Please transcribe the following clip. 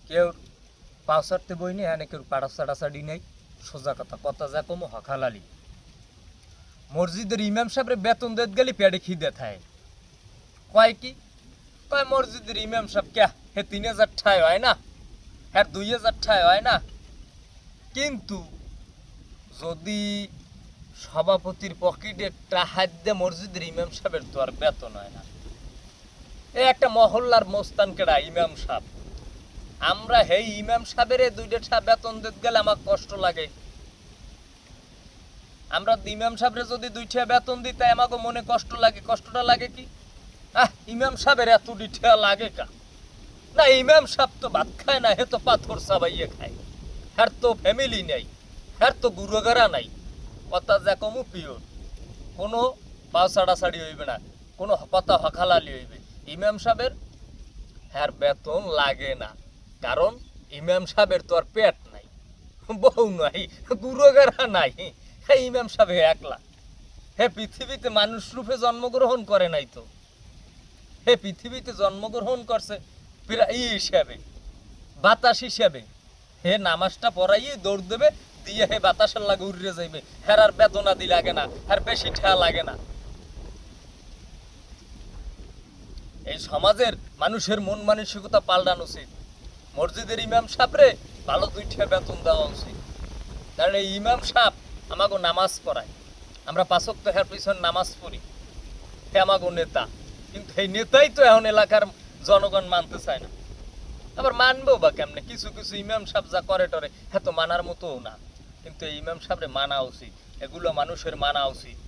কেউ পাও সারতে বই নেই, হ্যাঁ কেউ পাড়া সাড়াসাড়ি নেই। সোজা কথা, কথা যা কমো হকালালি। মসজিদের ইমাম সাহেবের বেতন দেত গেলে পেটে খিদে থায়। কয় কি? কয় মসজিদের ইমাম সাহেব কে হে 3000 ঠায় হয় না, হ্যাঁ 2000 ঠায় হয় না। কিন্তু যদি সভাপতির পকেটে টাহাত দিয়ে মসজিদের ইমাম সাহেবের তো আর বেতন হয় না। এ একটা মহল্লার মোস্তান কেডা ইমাম সাহেব। আমরা হেই ইমাম সাহেবের 2টা বেতন দিতে গেলে আমার কষ্ট লাগে। আমরা ইমাম সাহেবরে যদি 2টা বেতন দিই তাই আমাকে মনে কষ্ট লাগে। কষ্টটা লাগে কি? ইমাম সাহেবের এত ডিঠা লাগে কা? না, ইমাম সাহেব তো ভাত খায় না, হে তো পাথর চাবাইয়ে খায়। হ্যার তো ফ্যামিলি নেই, হ্যার তো গুরুগারা নাই। কথা যা কমু পিওর, কোনো পাও ছাড়াছাড়ি হইবে না, কোনো কথা হকালালি হইবে। ইমাম সাহেবের হ্যার বেতন লাগে না, কারণ ইমাম সাহেবের তো আর পেট নাই, বউ নাই, গুরুগারা নাই। হ্যাঁ ইমাম সাহেব একলা। হে পৃথিবীতে মানুষ রূপে জন্মগ্রহণ করে নাই তো, হে পৃথিবীতে জন্মগ্রহণ করছে হিসাবে, বাতাস হিসাবে। হে নামাজটা পড়াইয়ে দৌড় দেবে, দিয়ে হে বাতাসের লাগে উড়ে যাইবে। হের আর বেদনাদি লাগে না, আর বেশি ঠেয়া লাগে না। এই সমাজের মানুষের মন মানসিকতা পাল্টানো উচিত। মসজিদের ইমাম সাহেবরে ভালো 2টা বেতন দেওয়া উচিত। কারণ এই ইমাম সাহেব আমাকে নামাজ পড়ায়, আমরা 5 ওয়াক্ত হের পিছনে নামাজ পড়ি। হে আমাকে নেতা, কিন্তু এই নেতাই তো এখন এলাকার জনগণ মানতে চায় না। আবার মানবো বা কেমনে? কিছু কিছু ইমাম সাহেব যা করে টরে হ্যাঁ তো মানার মতোও না, কিন্তু এই ইমাম সাহেবরে মানা উচিত, এগুলো মানুষের মানা উচিত।